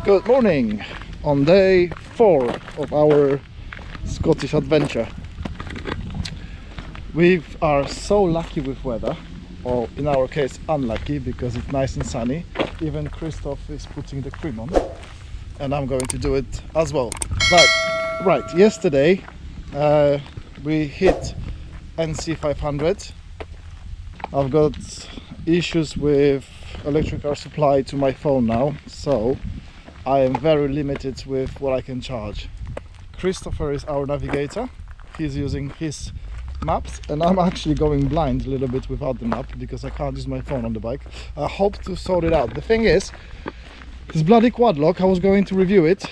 Good morning on day 4 of our Scottish adventure. We are so lucky with weather, or in our case unlucky, because it's nice and sunny. Even Christoph is putting the cream on and I'm going to do it as well. Right, yesterday we hit NC500. I've got issues with electrical supply to my phone now, so I am very limited with what I can charge. Christopher is our navigator. He's using his maps and I'm actually going blind a little bit without the map because I can't use my phone on the bike. I hope to sort it out. The thing is, this bloody quad lock, I was going to review it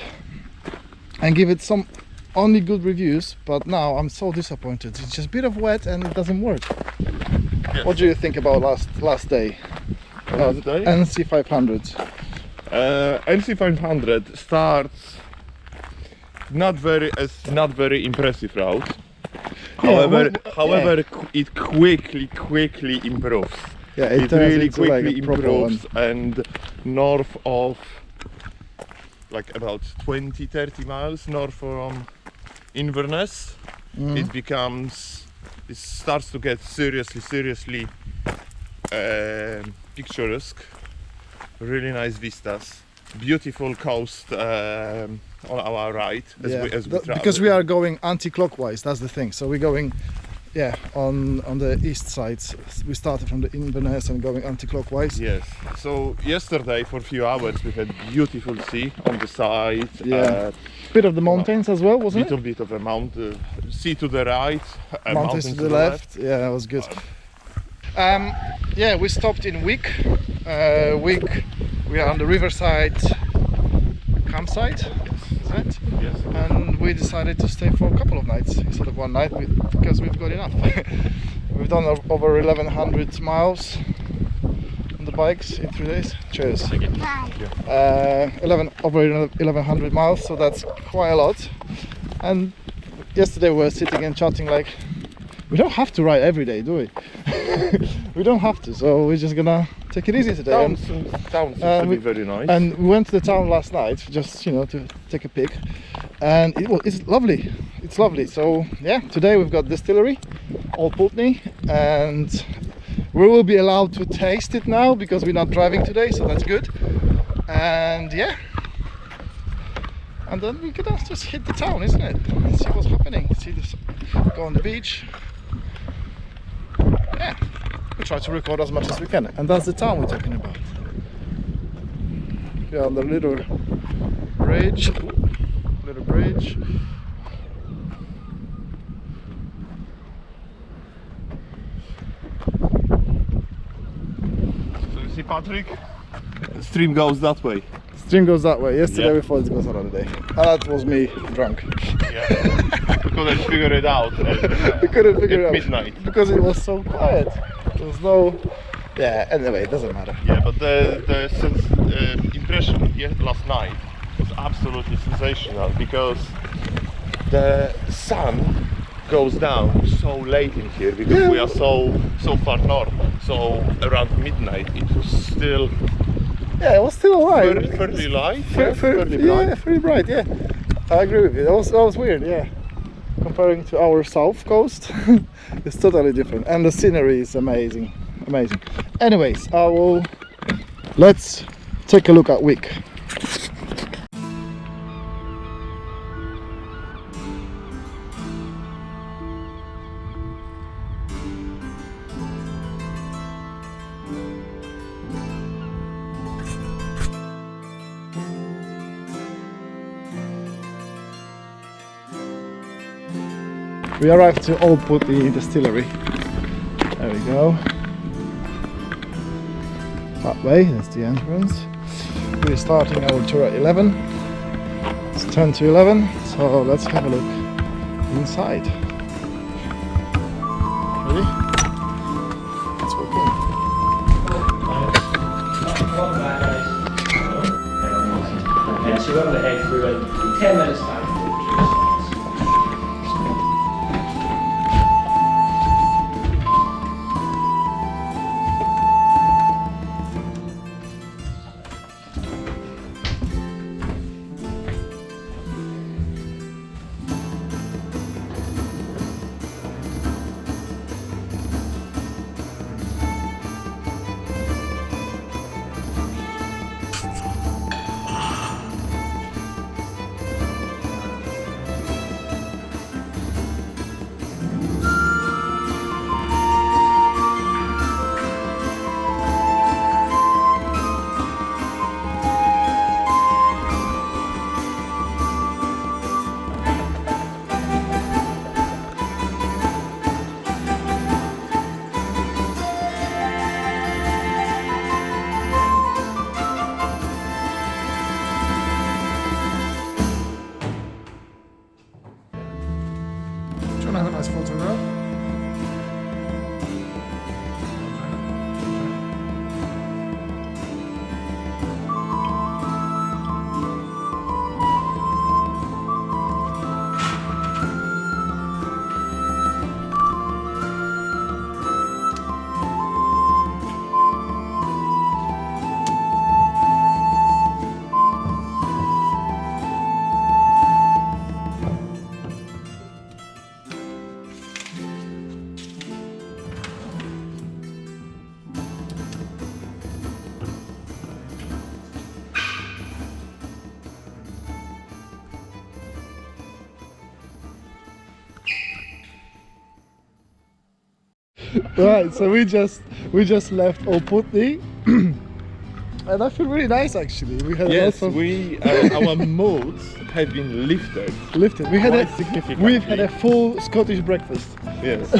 and give it some only good reviews, but now I'm so disappointed. It's just a bit of wet and it doesn't work. Yes. What do you think about last day? NC500. NC500 starts not very impressive route. However, it quickly improves. Yeah, it really quickly improves, and north of like about 20-30 miles north from Inverness, it starts to get seriously picturesque. Really nice vistas, beautiful coast on our right as we travel. Because we are going anti-clockwise, that's the thing. So we're going, on the east side. We started from the Inverness and going anti-clockwise. Yes. So yesterday for a few hours we had beautiful sea on the side. Bit of the mountains as well, wasn't it? Little bit of a mountain, sea to the right, mountains to the left. Yeah, that was good. We stopped in Wick. Wick, we are on the riverside campsite, is it? Yes. And we decided to stay for a couple of nights instead of one night because we've got enough. We've done over 1100 miles on the bikes in 3 days. Cheers. Thank you. Over 1100 miles, so that's quite a lot. And yesterday we were sitting and chatting like, we don't have to ride every day, do we? We don't have to, so we're just gonna take it easy today. Town seems to be very nice. And we went to the town last night, just to take a pic, and it's lovely. It's lovely. So today we've got distillery, Old Pulteney, and we will be allowed to taste it now because we're not driving today, so that's good. And and then we're gonna just hit the town, isn't it? And see what's happening. See this, go on the beach. We try to record as much as we can, and that's the town we're talking about. We are on the little bridge. So you see, Patrick, the stream goes that way. Stream goes that way. Yesterday we thought it goes another day, and that was me drunk. We couldn't figure it out. We couldn't figure it out midnight because it was so quiet. There was no. Anyway, it doesn't matter. But the impression last night was absolutely sensational because the sun goes down so late in here because we are so far north. So around midnight it was still. Yeah, it was still alright. Fairly light. Fairly bright. Yeah, fairly bright. Yeah, I agree with you. That was weird. Yeah, comparing to our south coast, it's totally different, and the scenery is amazing. Anyways, let's take a look at Wick. We arrived to Old Pulteney Distillery. There we go. That way, that's the entrance. We're starting our tour at 11. It's 10 to 11, so let's have a look inside. Ready? Let's walk in. So we're going to head through in 10 minutes time. Right, so we just left Old Pulteney, and I feel really nice actually. We had Yes, lots of our moods have been lifted. lifted. quite significantly. We've had a full Scottish breakfast. Yes.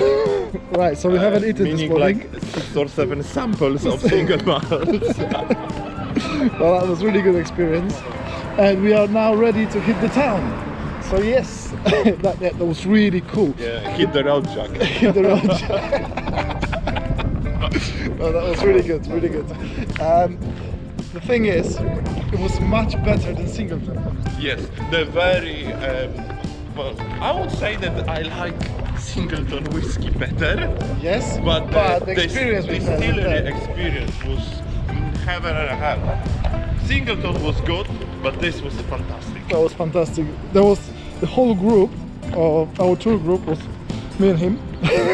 Right, so we haven't eaten this meaning morning. like 6 or 7 samples of single malts. Well, that was really good experience, and we are now ready to hit the town. So yes, that was really cool. Yeah, hit the road, Jack. Hit the road. Well, that was really good, really good. The thing is, it was much better than Singleton. Yes, the very well, I would say that I like Singleton whiskey better. Yes, But the experience we had distillery there. experience was heaven and hell. Singleton was good, but this was fantastic. That was fantastic. There was the whole group of our tour group was me and him,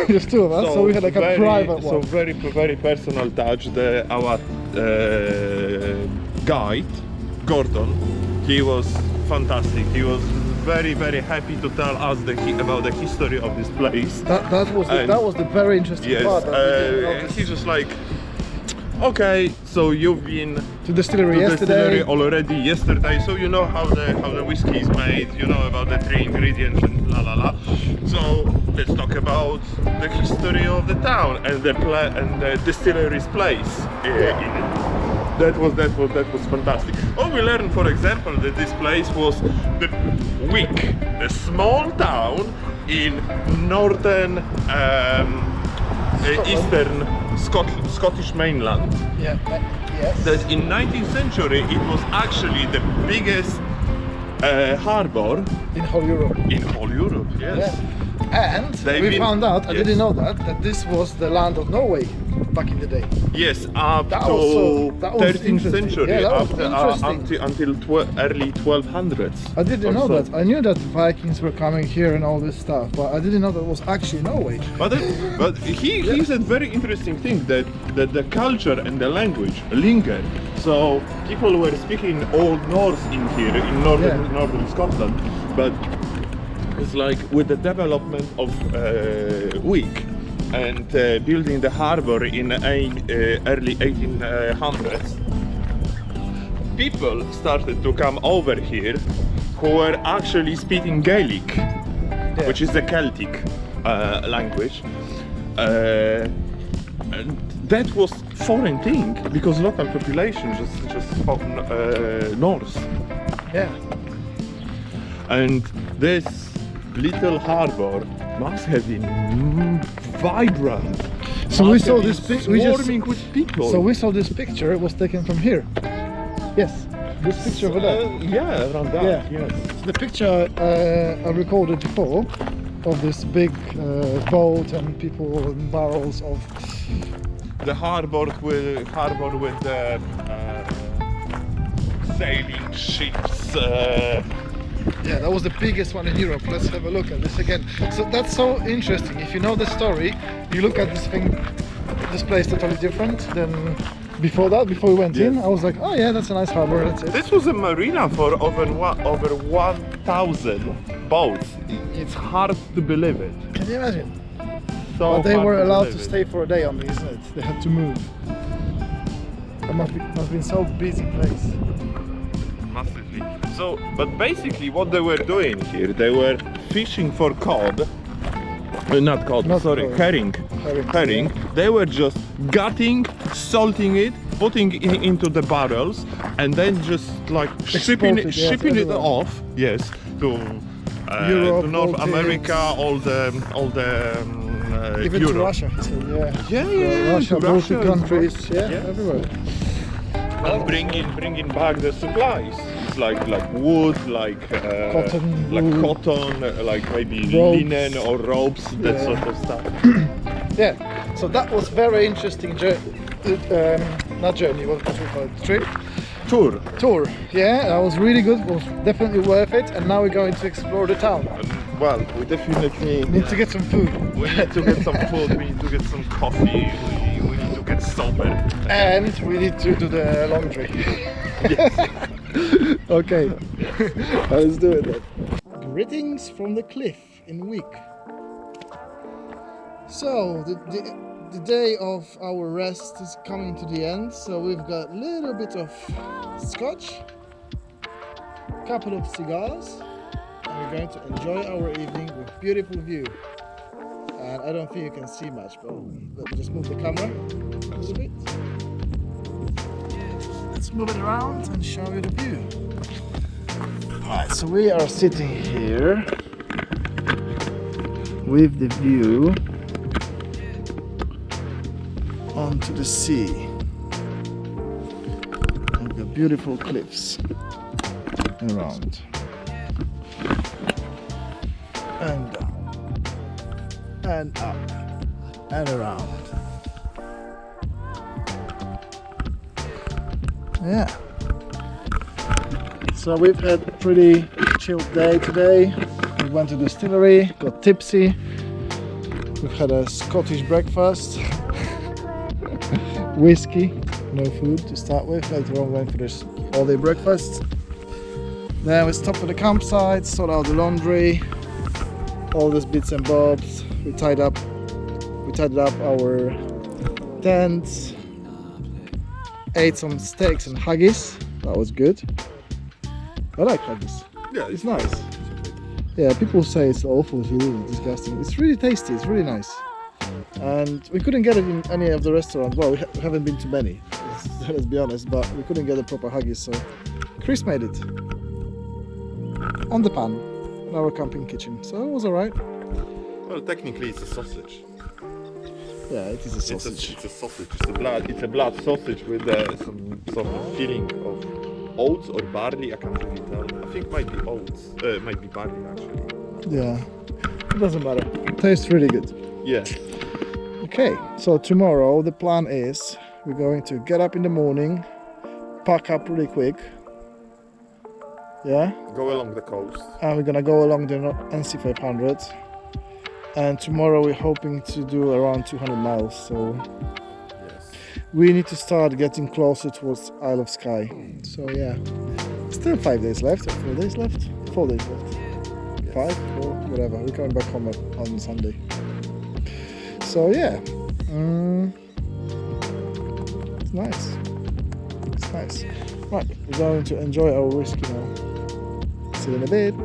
just two of us. So we had like a private one. So very personal touch. Our guide, Gordon, he was fantastic. He was very happy to tell us about the history of this place. That was the very interesting Yes, part. That we didn't know this. he's just like, okay, so you've been To distillery to yesterday. distillery already yesterday, so you know how the whiskey is made, you know about the 3 ingredients and la la la. So let's talk about the history of the town and the distillery's place in it. That was fantastic. Oh, we learned, for example, that this place was the Wick, a small town in northern eastern Scottish mainland. Yeah. Yes. That in 19th century it was actually the biggest harbour In whole Europe. in whole Europe. Yes. Yeah. And They've we been- found out, I yes. didn't know that this was the land of Norway back in the day. Yes, up That to was 13th interesting. century, Yeah, that was until early 1200s. I didn't or know so. that. I knew that Vikings were coming here and all this stuff, but I didn't know that it was actually Norway. But he said very interesting thing that the culture and the language lingered. So people were speaking Old Norse in here in northern Scotland, but it's like with the development of Wick and building the harbour in early 1800s, people started to come over here who were actually speaking Gaelic, which is the Celtic language. And that was foreign thing because local population just spoke Norse. Yeah. And this little harbour must have been vibrant. So we Must saw have this been pic- we just- swarming with people. So we saw this picture. It was taken from here. Yes, this picture over there. yeah, around that. Yeah. Yes. The picture I recorded before of this big boat and people in barrels of. The harbour with the sailing ships. Yeah, that was the biggest one in Europe. Let's have a look at this again. So that's so interesting. If you know the story, you look at this place totally different than before that. Before we went in, Yes. I was like, oh yeah, that's a nice harbour. That's it. This was a marina for over 1,000 boats. It's hard to believe it. Can you imagine? So But they hard were allowed to believe it. stay for a day only, isn't it? They had to move. It must have been so busy place. Massively. So, but basically what they were doing here, they were fishing for cod. Not cod, Not sorry, cod. herring. Herring. They were just gutting, salting it, putting it into the barrels, and then just like shipping it, yes, it everywhere. off. Yes, to Europe, to North Baltics. America, all the Even Europe. to Russia, he said, yeah. Yeah, Russia, to Baltic Russia, countries, yeah, yes. everywhere. And bringing back the supplies. It's like wood, like Cotton, like wool. cotton, like maybe Ropes. linen or ropes, that Yeah. sort of stuff. Yeah, so that was very interesting not journey, what do we call it? Trip? Tour. Yeah, that was really good, it was definitely worth it, and now we're going to explore the town. Well, we definitely Need to get some food. we need to get some food. We need to get some coffee. We need to get sober. And we need to do the laundry. Okay, let's do it then. Greetings from the cliff in Wick. So, the the day of our rest is coming to the end, so we've got a little bit of scotch, a couple of cigars, and we're going to enjoy our evening with beautiful view. And I don't think you can see much, but let me just move the camera a little bit. Let's move it around and show you the view. Alright, so we are sitting here with the view onto the sea. And we've got beautiful cliffs around. And down. And up. And around. Yeah. So we've had a pretty chilled day today. We went to the distillery, got tipsy. We've had a Scottish breakfast. Whiskey, no food to start with. Later on went for this all-day breakfast. Then we stopped at the campsite, sorted out the laundry, all these bits and bobs. We tidied up our tents. Ate some steaks and haggis. That was good. I like haggis. Yeah, It's nice. Yeah, people say it's awful, it's really disgusting. It's really tasty, it's really nice. And we couldn't get it in any of the restaurants. Well, we haven't been to many, let's be honest, but we couldn't get a proper haggis, so Chris made it. On the pan, in our camping kitchen, so it was alright. Well, technically it's a sausage. Yeah, it is a sausage. It's a sausage. It's a blood sausage with some sort of filling of oats or barley. I can't really tell. I think might be oats. Might be barley actually. Yeah, it doesn't matter. It tastes really good. Yeah. Okay, so tomorrow the plan is we're going to get up in the morning, pack up really quick. Yeah. Go along the coast. And we're gonna go along the NC500. And tomorrow we're hoping to do around 200 miles, so Yes. we need to start getting closer towards Isle of Skye. So yeah, still 5 days left, or 4 days left? 4 days left. Yes. 5, 4, whatever. We're coming back home on Sunday. So yeah, it's nice. It's nice. Right, we're going to enjoy our whiskey now. See you in a bit.